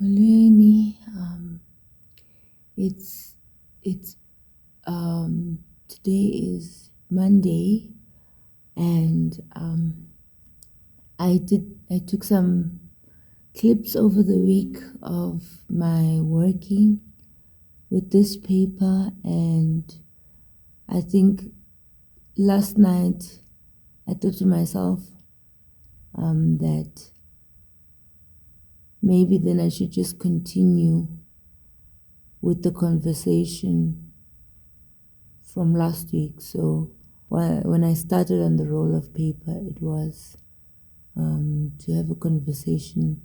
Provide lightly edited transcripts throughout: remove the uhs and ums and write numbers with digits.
Molweni, it's it's today is Monday, and I took some clips over the week of my working with this paper, and I think last night I thought to myself that maybe then I should just continue with the conversation from last week. So when I started on the roll of paper, it was to have a conversation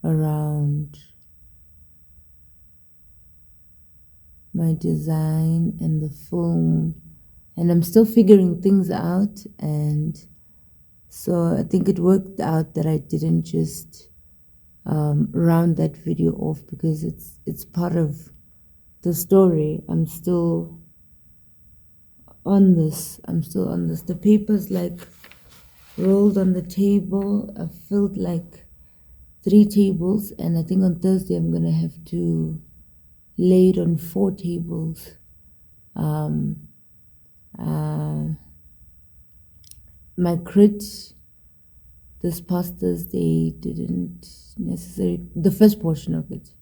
around my design and the film, and I'm still figuring things out. And so I think it worked out that I didn't just round that video off, because it's part of the story. I'm still on this. The paper's like rolled on the table. I've filled like 3 tables, and I think on Thursday I'm gonna have to lay it on 4 tables. My crit this past Thursday didn't necessarily, the first portion of it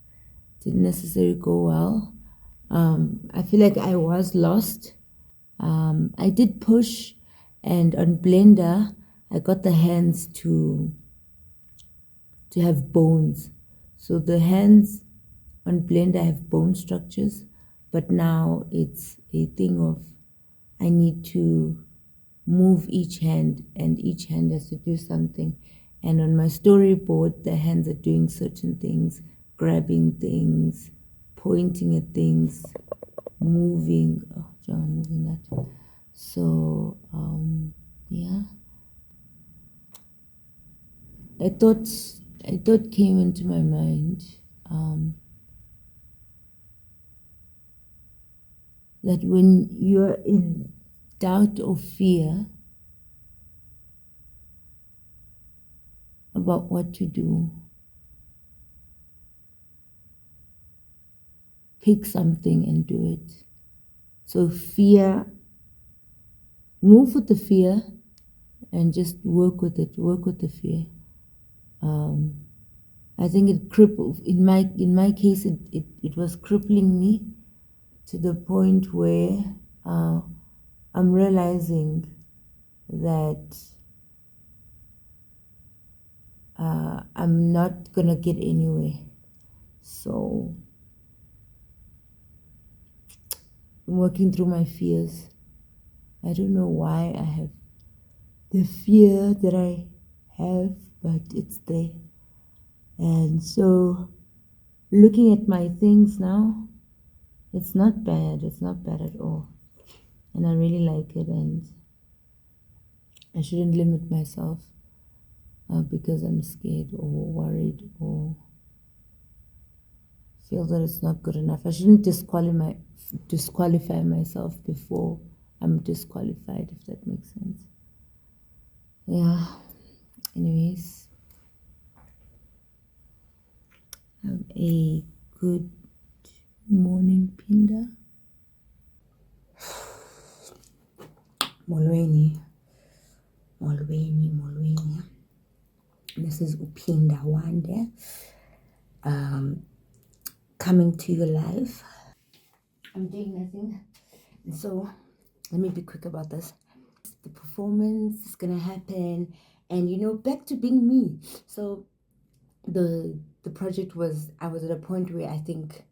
didn't necessarily go well. I feel like I was lost. I did push, and on Blender I got the hands to have bones. So the hands on Blender have bone structures, but now it's a thing of I need to move each hand, and each hand has to do something. And on my storyboard, the hands are doing certain things, grabbing things, pointing at things, moving. Oh, John, moving that. So, yeah. I thought came into my mind that when you're in doubt or fear about what to do, pick something and do it. So fear, move with the fear and just work with it, work with the fear. I think it crippled, in my case, it was crippling me to the point where I'm realizing that I'm not gonna get anywhere. So I'm working through my fears. I don't know why I have the fear that I have, but it's there. And so looking at my things now, it's not bad. It's not bad at all. And I really like it, and I shouldn't limit myself because I'm scared or worried or feel that it's not good enough. I shouldn't disqualify myself before I'm disqualified, if that makes sense. Yeah. Anyways, have a good morning, Pinda. Molweni. This is Upinda Wande, coming to you live. I'm doing nothing, and so let me be quick about this. The performance is gonna happen, and back to being me. So the project was, I was at a point where I think,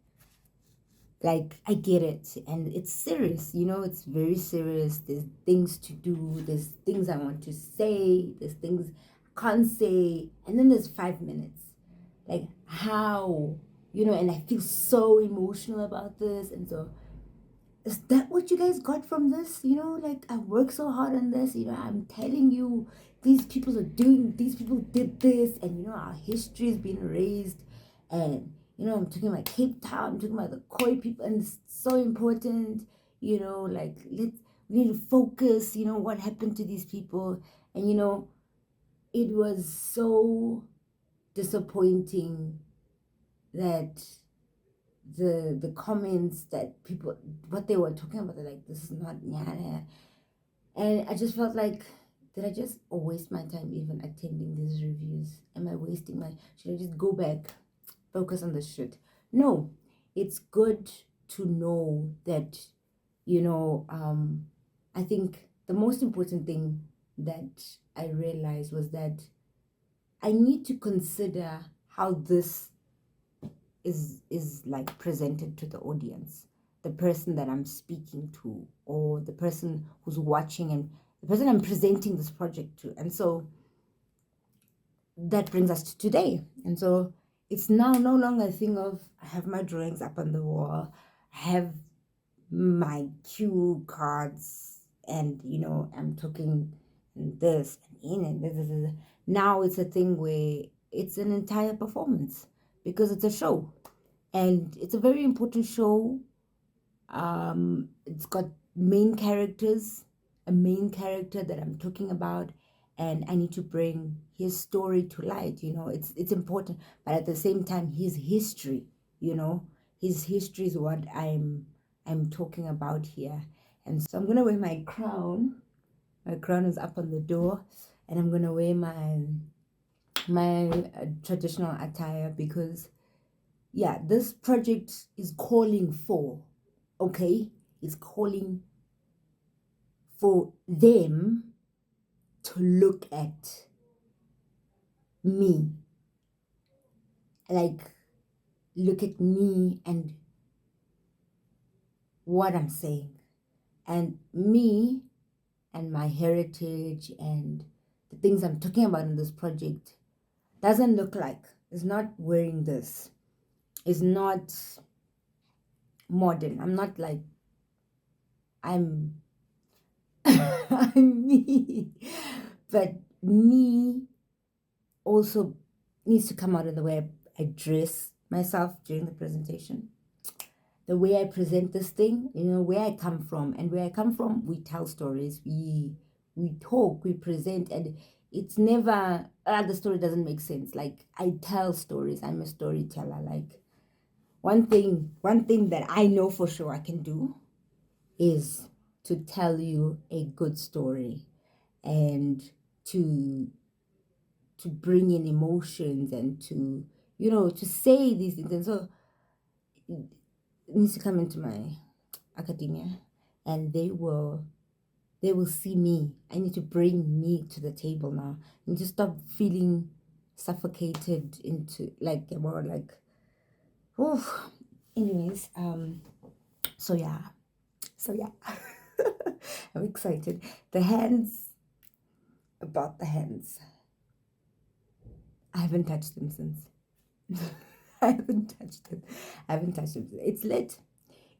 like, I get it, and it's serious, it's very serious. There's things to do, there's things I want to say, there's things I can't say, and then there's 5 minutes. Like, how, and I feel so emotional about this. And so, is that what you guys got from this? Like, I worked so hard on this, I'm telling you, these people did this, and our history is being erased. And I'm talking about Cape Town, I'm talking about the Khoi people, and it's so important. Like, we need to focus, what happened to these people. And it was so disappointing that the comments that people, what they were talking about, they're like, this is not Nyana. And I just felt like, did I just waste my time even attending these reviews? Am I wasting my, should I just go back, focus on this shit? No, it's good to know that, I think the most important thing that I realized was that I need to consider how this is like presented to the audience, the person that I'm speaking to, or the person who's watching, and the person I'm presenting this project to. And so that brings us to today. And so it's now no longer a thing of, I have my drawings up on the wall, I have my cue cards, and I'm talking this and in and this. Now it's a thing where it's an entire performance, because it's a show, and it's a very important show. It's got main characters, a main character that I'm talking about, and I need to bring his story to light. It's important, but at the same time, his history, his history is what I'm talking about here. And so I'm gonna wear my crown. My crown is up on the door, and I'm gonna wear my traditional attire, because yeah, this project is calling for, okay, it's calling for them to look at me, like look at me and what I'm saying, and me and my heritage and the things I'm talking about in this project doesn't look like, it's not wearing this, it's not modern. I'm not like, I'm I'm me, but me also needs to come out in the way I dress myself during the presentation, the way I present this thing, where I come from. And where I come from, we tell stories, we talk, we present, and it's never, the story doesn't make sense. Like, I tell stories, I'm a storyteller. Like, one thing that I know for sure I can do is to tell you a good story, and to bring in emotions, and to to say these things. And so it needs to come into my academia, and they will see me. I need to bring me to the table now. I need to stop feeling suffocated into like, more like, oh, anyways, so yeah, I'm excited. About the hands, I haven't touched them since. I haven't touched them. It's lit.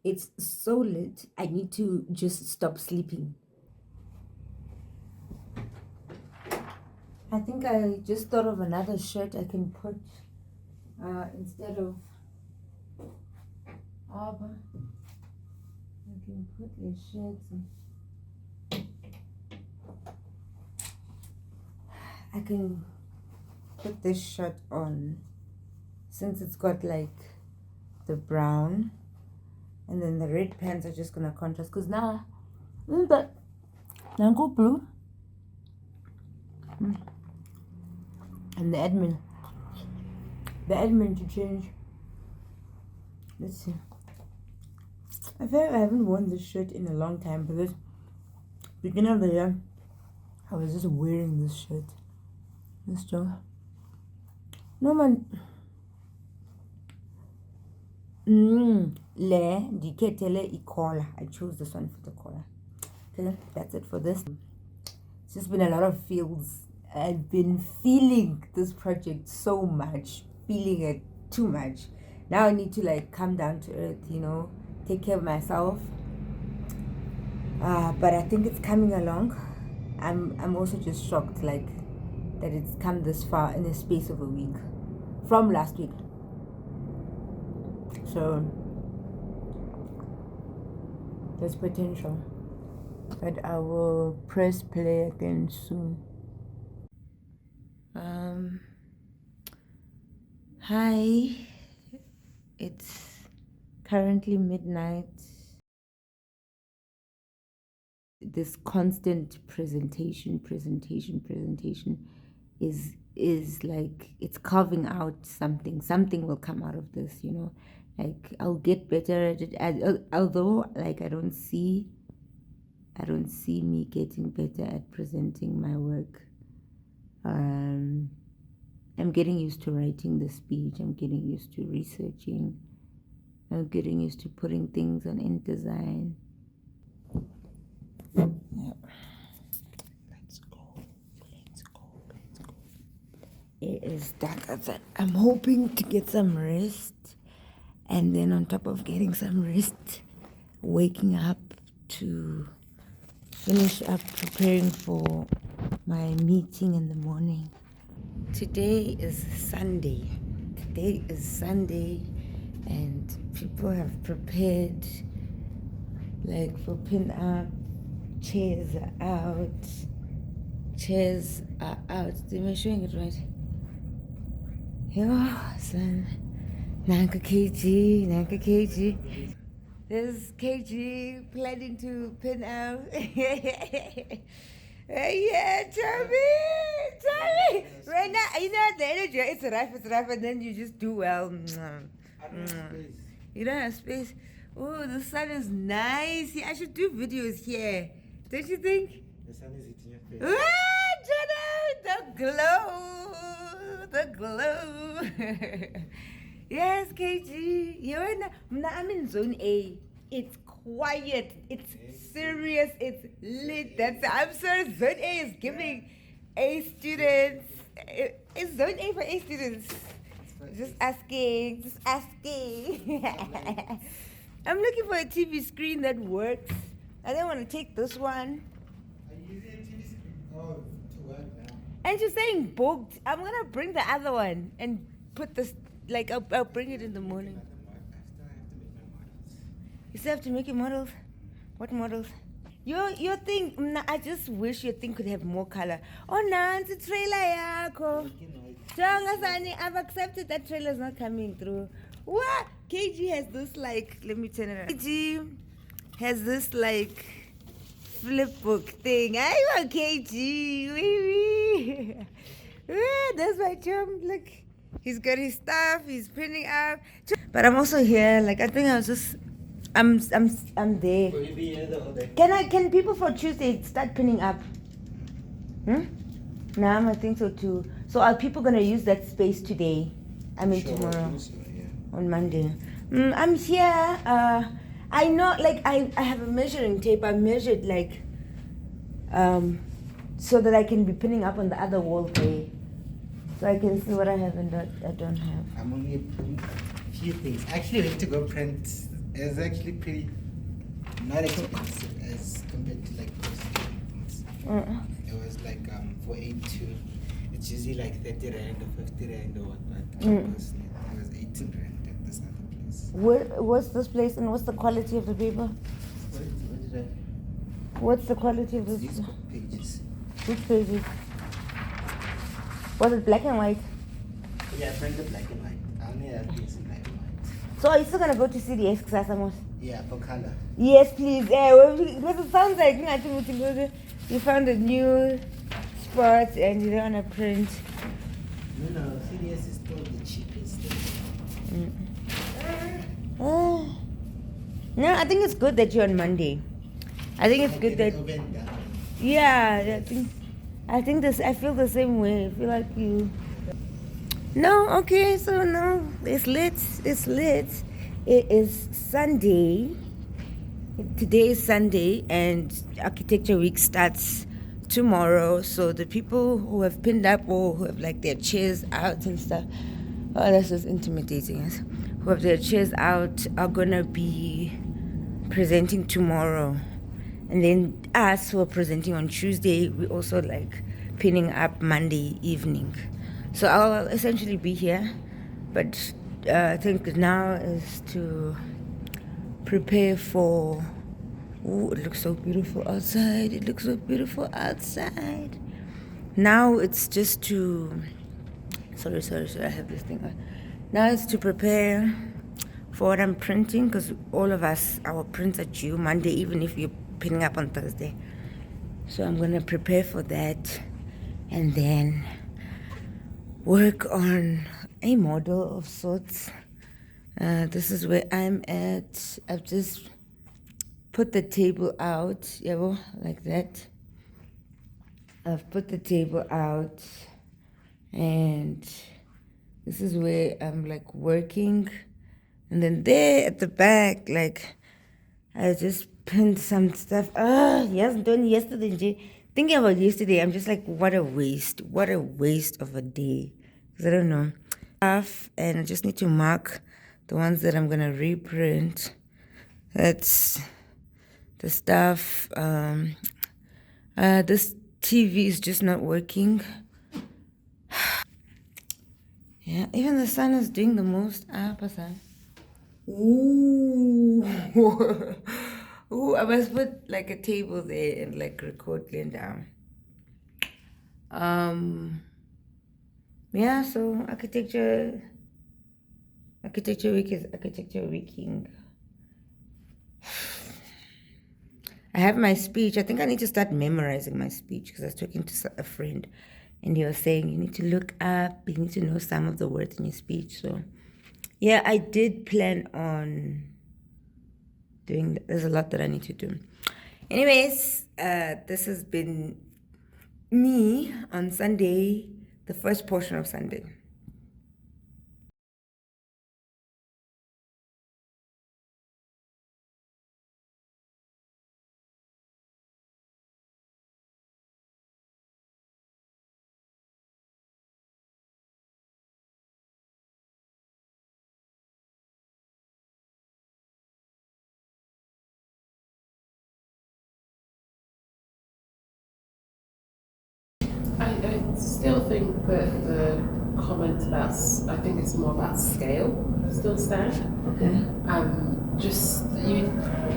It's so lit. I need to just stop sleeping. I think I just thought of another shirt I can put instead of Arbor. I can put a shirt. I can put this shirt on, since it's got like the brown, and then the red pants are just gonna contrast, because now isn't that now go blue. And the admin to change. Let's see, I feel like I haven't worn this shirt in a long time, because beginning of the year I was just wearing this shirt. This job. No man. Le diketele collar. I chose this one for the collar. Okay, that's it for this. It's just been a lot of feels. I've been feeling this project so much, feeling it too much. Now I need to like come down to earth, take care of myself. But I think it's coming along. I'm also just shocked, like, that it's come this far in the space of a week from last week. So there's potential, but I will press play again soon. Hi, It's currently midnight. This constant presentation is like it's carving out something will come out of this, like I'll get better at it, although like I don't see me getting better at presenting my work. I'm getting used to writing the speech, I'm getting used to researching, I'm getting used to putting things on InDesign. Yeah. Let's go. It is darker than I'm hoping to get some rest, and then on top of getting some rest, waking up to finish up preparing for my meeting in the morning. Today is Sunday, and people have prepared like for pin up. Chairs are out. Am I showing it right? Yeah, son. Nanka KG. There's KG planning to pin out. Yeah, Charlie. Right now, the energy. It's rough, and then you just do well. You don't have space. Oh, the sun is nice. I should do videos here. Don't you think? The sun is hitting your face. The glow. Yes, KG. I'm in zone A. It's quiet. It's serious. It's lit. I'm sorry. Zone A is giving A students. It's zone A for A students. Just asking. I'm looking for a TV screen that works. I don't want to take this one. Are you using a TV screen? Oh, to work now. And she's saying booked. I'm going to bring the other one and put this, like, I'll bring it in the morning. I still have to make my models. You still have to make your models? What models? Your thing, I just wish your thing could have more color. Oh, Nancy, trailer yako. I've accepted that trailer's not coming through. What? KG has this, like, let me turn it around. KG has this, like, flip book thing. I want KG. That's my chum. Look, he's got his stuff. He's printing up. But I'm also here. Like, I think I was just, I'm there. Will you be here the whole day? Can people for Tuesday start pinning up? Nah, I think so too. So are people gonna use that space today? I mean tomorrow. So, yeah. On Monday. I'm here. I know, like, I have a measuring tape. I measured, like, so that I can be pinning up on the other wall there. So I can see what I have and what I don't have. I'm only putting a few things. Actually, I went to go print. It's actually pretty not expensive as compared to like most things. It was like for 82. It's usually like 30 rand or 50 rand or what, but it was 18 rand at this other place. What's this place and what's the quality of the paper? What did I? What's the quality of this? These pages. Which pages? Was it black and white? Yeah, I printed black and white. I only have these in black and white. So are you still gonna go to CDX Ksasamos? Yeah, for color. Yes, please. Because it sounds like you found a new spot and you don't want to print. No, CDS is still the cheapest. No, I think it's good that you're on Monday. I think it's good that. Yeah, I feel the same way. I feel like you. No, okay, so no, it's lit. It is Sunday. Today is Sunday, and Architecture Week starts tomorrow. So the people who have pinned up or who have like their chairs out and stuff, oh, that's just intimidating us. Who have their chairs out are gonna be presenting tomorrow, and then us who are presenting on Tuesday, we also like pinning up Monday evening. So I'll essentially be here, but I think now is to prepare for. Oh, it looks so beautiful outside. Now it's just to. Sorry. I have this thing on. Now it's to prepare for what I'm printing, because all of us, our prints are due Monday, even if you're pinning up on Thursday. So I'm going to prepare for that and then work on a model of sorts. This is where I'm at. I've just put the table out, like that. I've put the table out, and this is where I'm like working. And then there at the back, like, I just pinned some stuff. Yes, doing yesterday. Thinking about yesterday, I'm just like, what a waste of a day. Because I don't know. And I just need to mark the ones that I'm gonna reprint. That's the stuff. This TV is just not working. Yeah, even the sun is doing the most. Pasan. Ooh. Ooh, I must put like a table there and like record laying down. Yeah, so architecture week is architecture weeking. I have my speech. I think I need to start memorizing my speech because I was talking to a friend and he was saying you need to look up, you need to know some of the words in your speech. So yeah, I did plan on doing that. There's a lot that I need to do. Anyways, this has been me on Sunday, the first portion of Sunday. I still think that the comment about, I think it's more about scale, still stand. Okay.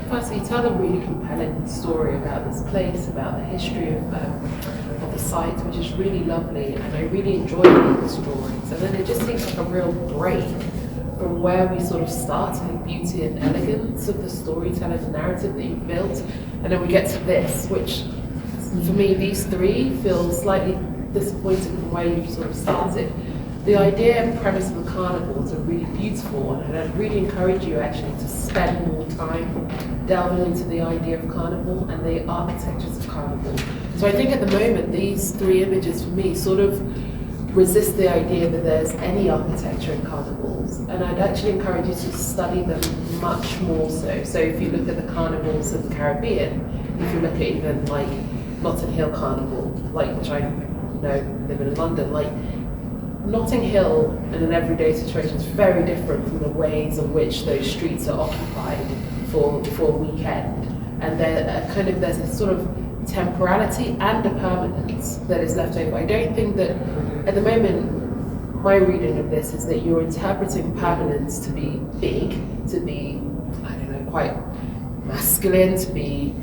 Firstly, you tell a really compelling story about this place, about the history of the site, which is really lovely, and I really enjoy these drawings. And then it just seems like a real break from where we sort of start in beauty and elegance of the storytelling and narrative that you've built, and then we get to this, which for me, these three feel slightly disappointing from where you sort of started. The idea and premise of the carnivals are really beautiful one, and I'd really encourage you actually to spend more time delving into the idea of carnival and the architectures of carnival. So I think at the moment, these three images for me sort of resist the idea that there's any architecture in carnivals, and I'd actually encourage you to study them much more so. So if you look at the carnivals of the Caribbean, if you look at even like Notting Hill Carnival, like, which I know living in London, like Notting Hill in an everyday situation is very different from the ways in which those streets are occupied for a weekend, and there's a sort of temporality and a permanence that is left over. I don't think that at the moment, my reading of this is that you're interpreting permanence to be big, to be, I don't know, quite masculine, to be,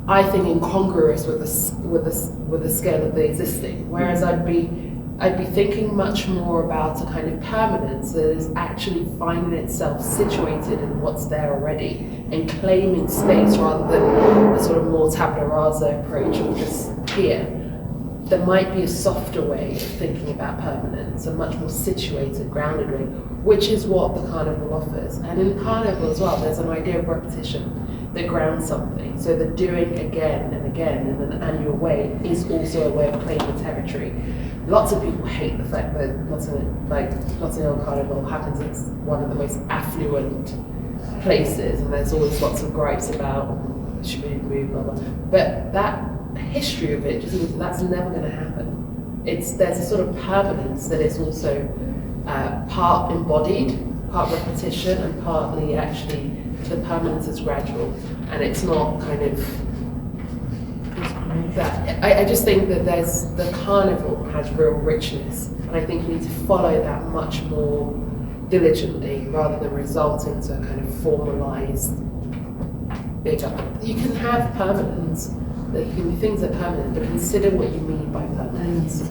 I think, incongruous with the scale of the existing. Whereas I'd be thinking much more about a kind of permanence that is actually finding itself situated in what's there already and claiming space rather than a sort of more tabula rasa approach of just here. There might be a softer way of thinking about permanence, a much more situated, grounded way, which is what the carnival offers. And in the carnival as well, there's an idea of repetition that grounds something. So the doing again and again in an annual way is also a way of claiming territory. Lots of people hate the fact that Notting Hill Carnival happens in one of the most affluent places, and there's always lots of gripes about should we move, blah blah. But that history of it just means that's never going to happen. There's a sort of permanence that is also part embodied, part repetition, and partly actually the permanence is gradual, and it's not kind of that. I just think that the carnival has real richness, and I think you need to follow that much more diligently rather than result into a kind of formalized bigger. You can have permanence, there can be things that are permanent, but consider what you mean by permanence.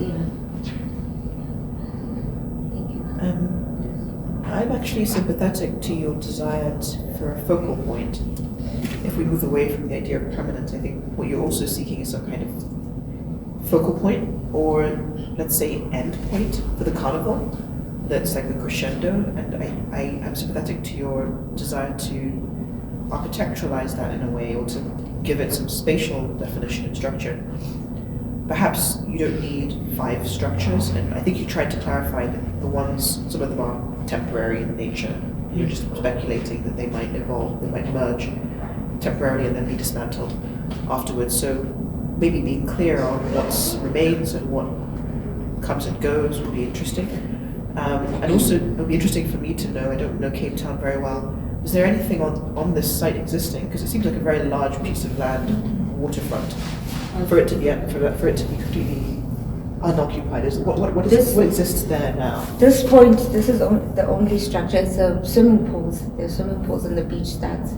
I'm actually sympathetic to your desire for a focal point. If we move away from the idea of permanence, I think what you're also seeking is some kind of focal point, or let's say end point for the carnival. That's like the crescendo, and I am sympathetic to your desire to architecturalize that in a way, or to give it some spatial definition and structure. Perhaps you don't need 5 structures, and I think you tried to clarify that the ones, some of them are temporary in nature. You're just speculating that they might evolve, they might merge temporarily and then be dismantled afterwards. So maybe being clear on what remains and what comes and goes would be interesting. And also, it would be interesting for me to know, I don't know Cape Town very well, is there anything on this site existing? Because it seems like a very large piece of land, waterfront, for it to be completely unoccupied. What exists there now? This point, this is the only structure. It's swimming pools. There's swimming pools on the beach that's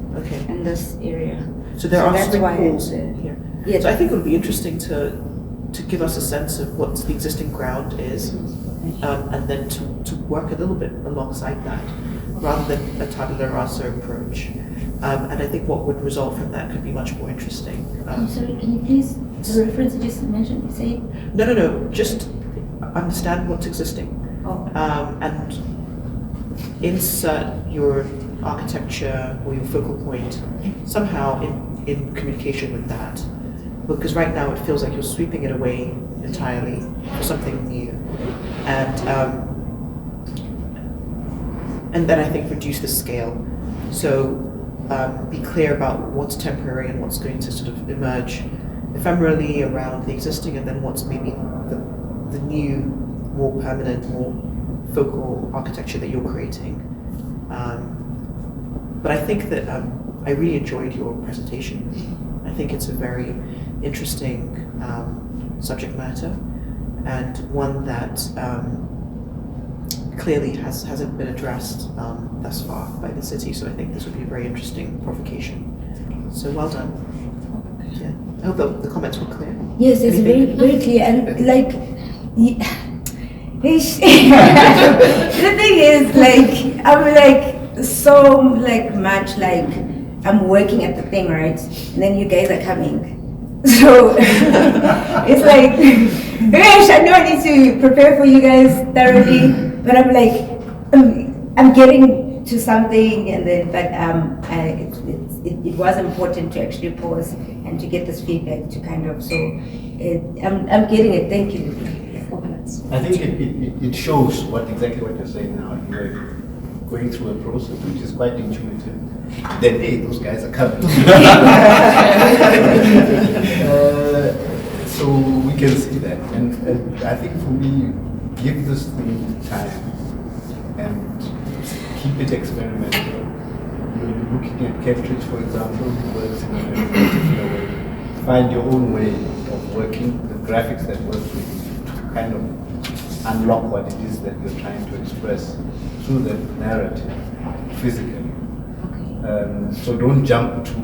in this area. So there are that's swimming why pools here. Yeah. So I think it would be interesting to give us a sense of what the existing ground is, and then to work a little bit alongside that, rather than a tabula rasa approach. And I think what would result from that could be much more interesting. I'm sorry, can you please, the reference you just mentioned, you say? No, just understand what's existing. And insert your architecture or your focal point somehow in communication with that. Because right now it feels like you're sweeping it away entirely for something new. And then I think reduce the scale. So be clear about what's temporary and what's going to sort of emerge ephemerally around the existing, and then what's maybe the new, more permanent, more focal architecture that you're creating. But I think that I really enjoyed your presentation. I think it's a very interesting subject matter, and one that clearly hasn't been addressed thus far by the city, so I think this would be a very interesting provocation. So well done. Yeah. I hope the comments were clear. Yes, it's very, very clear, and like, the thing is, like, I'm like so like much like I'm working at the thing, right? And then you guys are coming. So it's like, gosh, I know I need to prepare for you guys thoroughly, but I'm like, I'm getting to something, and then, but it was important to actually pause and to get this feedback to kind of, so I'm getting it. Thank you. I think it shows exactly what you're saying now. You're going through a process which is quite intuitive. Then, hey, those guys are coming. So we can see that. And I think for me, give this thing time and keep it experimental. You're looking at Kentridge, for example, who works in a very particular way. Find your own way of working, the graphics that work with you, to kind of unlock what it is that you're trying to express through the narrative, physically. So don't jump to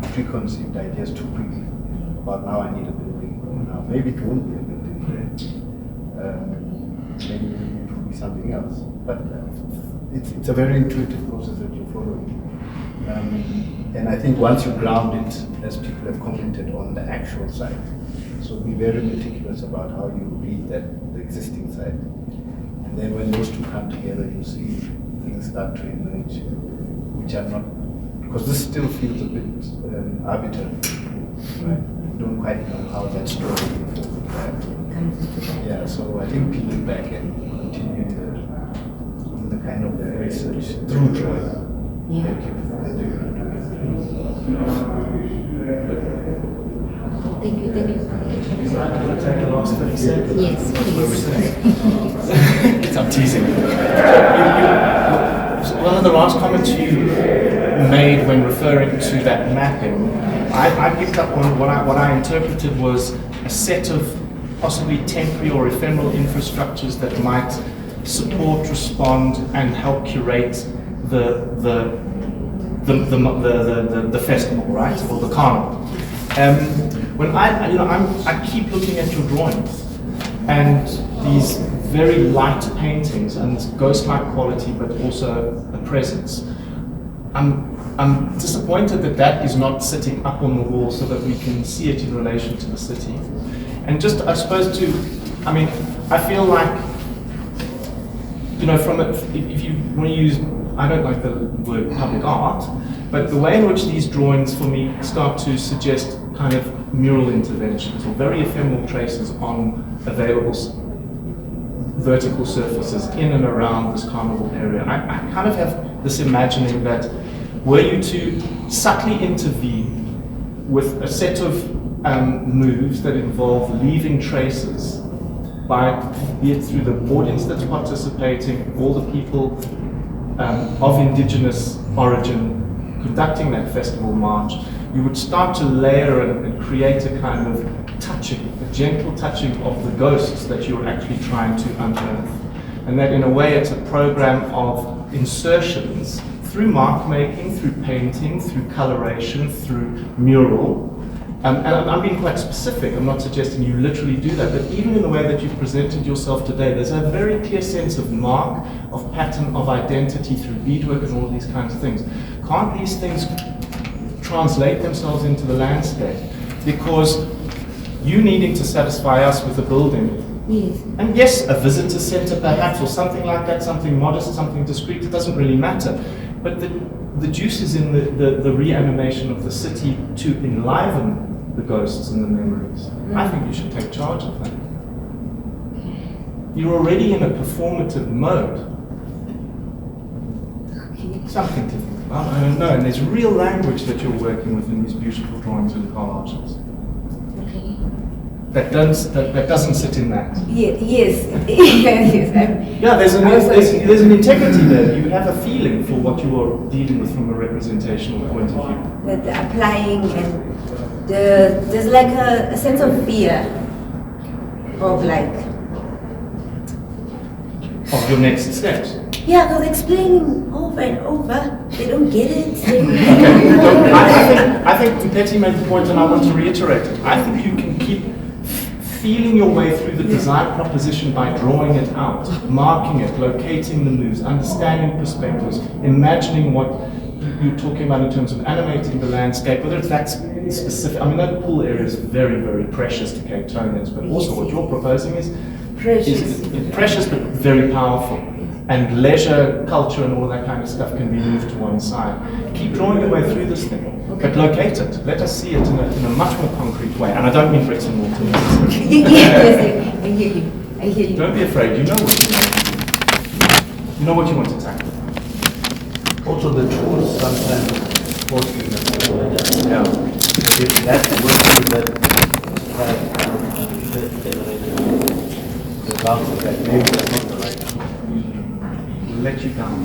preconceived ideas too quickly. But now I need a building. Now maybe it won't be a building there. Maybe it will be something else. But it's a very intuitive process that you're following. And I think once you ground it, as people have commented, on the actual site, so be very meticulous about how you read the existing site. And then when those two come together, you see things start to emerge, which are not, because this still feels a bit arbitrary, right? You don't quite know how that story will unfold, right? Yeah, so I think peel it back and continue the kind of research through drawing. Yeah. Thank you. Thank you. Can I take the last 30 seconds? Yes, please. I'm teasing. One of the last comments you made when referring to that mapping, I picked up on what I interpreted was a set of possibly temporary or ephemeral infrastructures that might support, respond, and help curate the festival, right, or the carnival. When I keep looking at your drawings, and these very light paintings and ghost-like quality, but also a presence. I'm disappointed that that is not sitting up on the wall so that we can see it in relation to the city. And just, I suppose, I mean, I feel like, you know, if you want to use, I don't like the word public art, but the way in which these drawings for me start to suggest kind of mural interventions or very ephemeral traces on available vertical surfaces in and around this carnival area. I kind of have this imagining that were you to subtly intervene with a set of moves that involve leaving traces, be it through the audience that's participating, all the people of indigenous origin conducting that festival march, you would start to layer and create a kind of touching, a gentle touching of the ghosts that you're actually trying to unearth. And that in a way it's a program of insertions through mark making, through painting, through coloration, through mural. And I'm being quite specific, I'm not suggesting you literally do that, but even in the way that you've presented yourself today, there's a very clear sense of mark, of pattern, of identity through beadwork and all these kinds of things. Can't these things translate themselves into the landscape? Because you needing to satisfy us with a building, Yes. and yes, a visitor centre perhaps, or something like that, something modest, something discreet, it doesn't really matter. But the juice is in the reanimation of the city to enliven the ghosts and the memories. I think you should take charge of that. You're already in a performative mode. Okay. Something to think about, I don't know. And there's real language that you're working with in these beautiful drawings and collages. Okay. That doesn't sit in that. Yes. Yes. Yes. Yeah, there's an integrity there. You have a feeling for what you are dealing with from a representational point of view. The applying and there's like a sense of fear of like. Of your next steps. Yeah, because explaining over and over, they don't get it. I think Betty made the point, and I want to reiterate it. I think you can keep feeling your way through the design proposition by drawing it out, marking it, locating the moves, understanding perspectives, imagining what you're talking about in terms of animating the landscape, whether it's that specific. I mean, that pool area is very, very precious to Cape Townians, but also what you're proposing is precious but very powerful. And leisure, culture, and all that kind of stuff can be moved to one side. Keep drawing your way through this thing, but locate it. Let us see it in a much more concrete way. And I don't mean bricks and mortar necessarily. Yes, I hear you. I hear you. Don't be afraid. You know what you want. You know what you want to tackle. Also, the tools sometimes forcing them to Yeah. if that works with that the bounce of that maybe that's not the right tool. Let you down.